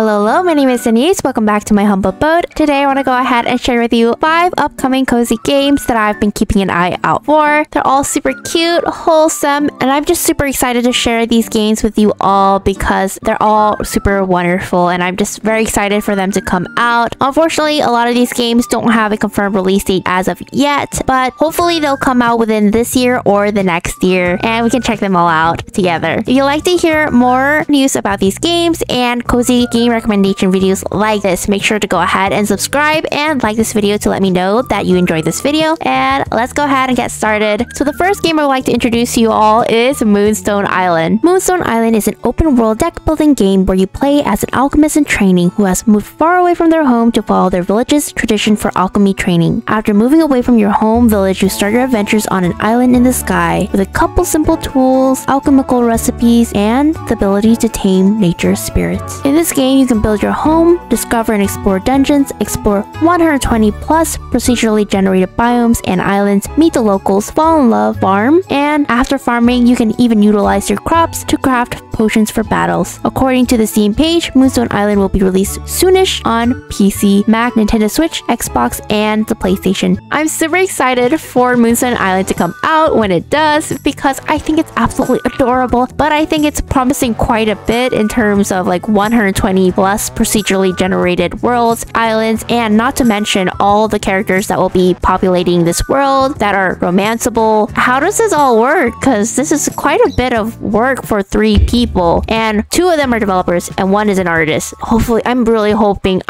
Hello, my name is Denise. Welcome back to my humble abode. Today I want to go ahead and share with you 5 upcoming cozy games that I've been keeping an eye out for. They're all super cute, wholesome, and I'm just super excited to share these games with you all because they're all super wonderful and I'm just very excited for them to come out. Unfortunately, a lot of these games don't have a confirmed release date as of yet, but hopefully they'll come out within this year or the next year and we can check them all out together. If you'd like to hear more news about these games and cozy game recommendation videos like this, make sure to go ahead and subscribe and like this video to let me know that you enjoyed this video. And let's go ahead and get started. So the first game I would like to introduce to you all is Moonstone Island. Moonstone Island is an open world deck building game where you play as an alchemist in training who has moved far away from their home to follow their village's tradition for alchemy training. After moving away from your home village, you start your adventures on an island in the sky with a couple simple tools, alchemical recipes, and the ability to tame nature's spirits. In this game, you can build your home, discover and explore dungeons, explore 120 plus procedurally generated biomes and islands, meet the locals, fall in love, farm, and after farming, you can even utilize your crops to craft potions for battles. According to the Steam page, Moonstone Island will be released soonish on PC, Mac, Nintendo Switch, Xbox, and the PlayStation. I'm super excited for Moonstone Island to come out when it does because I think it's absolutely adorable, but I think it's promising quite a bit in terms of like 120 plus procedurally generated worlds, islands, and not to mention all the characters that will be populating this world that are romanceable. How does this all work? Because this is quite a bit of work for 3 people and 2 of them are developers and 1 is an artist. Hopefully, I'm really hoping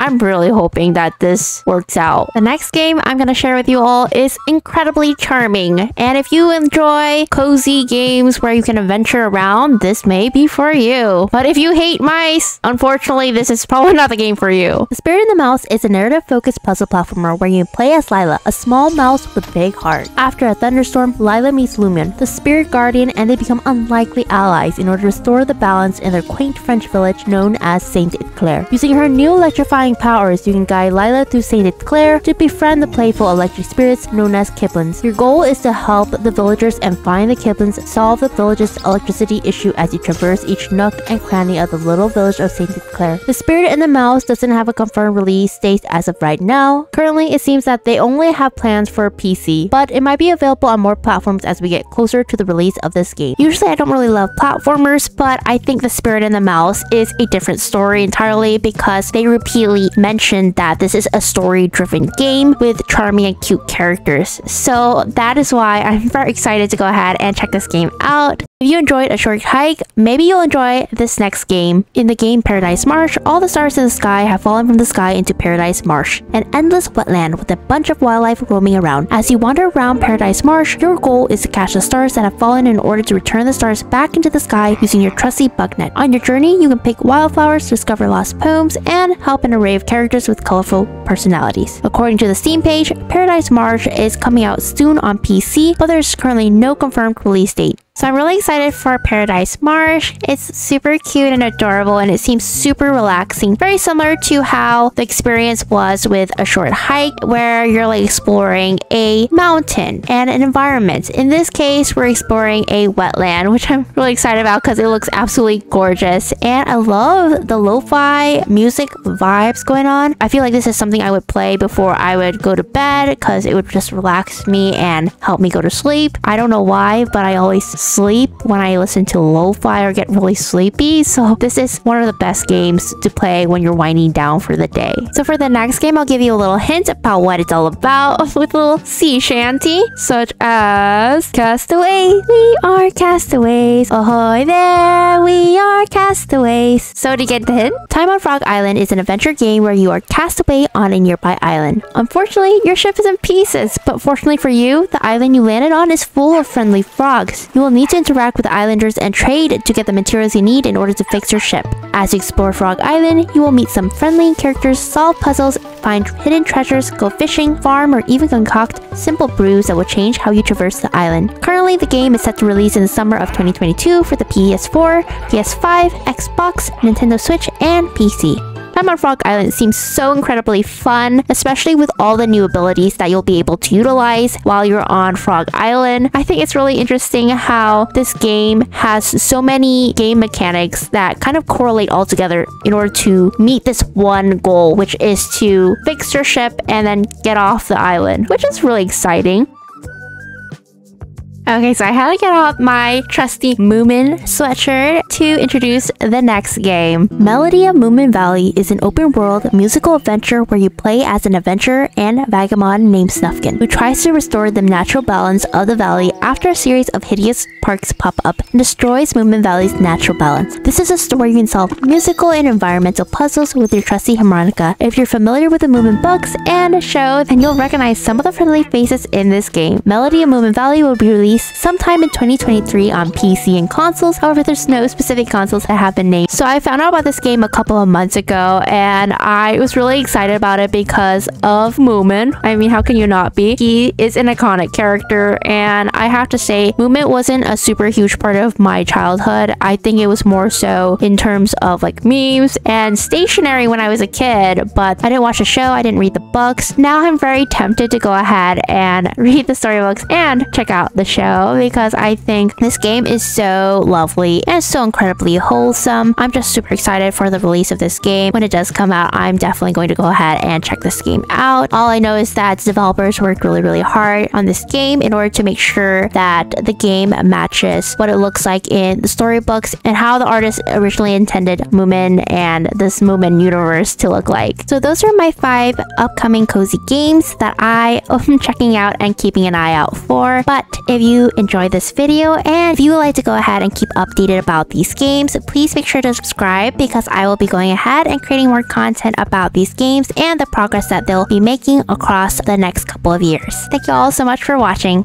that this works out. The next game I'm gonna share with you all is incredibly charming, and if you enjoy cozy games where you can adventure around, this may be for you. But if you hate mice, unfortunately this is probably not the game for you. The Spirit and the Mouse is a narrative-focused puzzle platformer where you play as Lila, a small mouse with a big heart. After a thunderstorm, Lila meets Lumion, the spirit guardian, and they become unlikely allies in order to restore the balance in their quaint French village known as Saint-Clair. Using her new electrifying powers, you can guide Lila through Saint-Clair to befriend the playful electric spirits known as Kiplins. Your goal is to help the villagers and find the Kiplins, solve the village's electricity issue as you traverse each nook and cranny of the little village of Saint-Clair. The Spirit and the Mouse doesn't have a confirmed release date as of right now. Currently, it seems that they only have plans for PC, but it might be available on more platforms as we get closer to the release of this game. Usually, I don't really love platformers, but I think The Spirit and the Mouse is a different story entirely because they repeatedly mentioned that this is a story-driven game with charming and cute characters. So that is why I'm very excited to go ahead and check this game out. If you enjoyed A Short Hike, maybe you'll enjoy this next game. In the game Paradise Marsh, all the stars in the sky have fallen from the sky into Paradise Marsh, an endless wetland with a bunch of wildlife roaming around. As you wander around Paradise Marsh, your goal is to catch the stars that have fallen in order to return the stars back into the sky using your trusty bug net. On your journey, you can pick wildflowers, discover lost poems, and help an array of characters with colorful personalities. According to the Steam page, Paradise Marsh is coming out soon on PC, but there's currently no confirmed release date. So I'm really excited for Paradise Marsh. It's super cute and adorable and it seems super relaxing. Very similar to how the experience was with A Short Hike where you're like exploring a mountain and an environment. In this case, we're exploring a wetland, which I'm really excited about because it looks absolutely gorgeous. And I love the lo-fi music vibes going on. I feel like this is something I would play before I would go to bed because it would just relax me and help me go to sleep. I don't know why, but I always sleep when I listen to lo-fi or get really sleepy, so this is one of the best games to play when you're winding down for the day. So for the next game, I'll give you a little hint about what it's all about with a little sea shanty, such as Castaway. We are castaways. Ahoy there, we are castaways. So to get the hint, Time on Frog Island is an adventure game where you are cast away on a nearby island. Unfortunately, your ship is in pieces, but fortunately for you, the island you landed on is full of friendly frogs. You will need to interact with the islanders and trade to get the materials you need in order to fix your ship. As you explore Frog Island, you will meet some friendly characters, solve puzzles, find hidden treasures, go fishing, farm, or even concoct simple brews that will change how you traverse the island. Currently, the game is set to release in the summer of 2022 for the PS4, PS5, Xbox, Nintendo Switch, and PC. Time on Frog Island seems so incredibly fun, especially with all the new abilities that you'll be able to utilize while you're on Frog Island. I think it's really interesting how this game has so many game mechanics that kind of correlate all together in order to meet this one goal, which is to fix your ship and then get off the island, which is really exciting. Okay, so I had to get out my trusty Moomin sweatshirt to introduce the next game. Melody of Moominvalley is an open-world musical adventure where you play as an adventurer and vagabond named Snufkin, who tries to restore the natural balance of the valley after a series of hideous parks pop up and destroys Moominvalley's natural balance. This is a story you can solve musical and environmental puzzles with your trusty harmonica. If you're familiar with the Moomin books and show, then you'll recognize some of the friendly faces in this game. Melody of Moominvalley will be released sometime in 2023 on PC and consoles. However, there's no specific consoles that have been named. So I found out about this game a couple of months ago and I was really excited about it because of Moomin. I mean, how can you not be? He is an iconic character and I have to say Moomin wasn't a super huge part of my childhood. I think it was more so in terms of like memes and stationery when I was a kid, but I didn't watch the show, I didn't read the books. Now I'm very tempted to go ahead and read the storybooks and check out the show because I think this game is so lovely and so incredibly wholesome. I'm just super excited for the release of this game. When it does come out, I'm definitely going to go ahead and check this game out. All I know is that developers worked really hard on this game in order to make sure that the game matches what it looks like in the storybooks and how the artist originally intended Moomin and this Moomin universe to look like. So those are my 5 upcoming cozy games that I am checking out and keeping an eye out for. But if you enjoyed this video and if you would like to go ahead and keep updated about these games, please make sure to subscribe because I will be going ahead and creating more content about these games and the progress that they'll be making across the next couple of years. Thank you all so much for watching.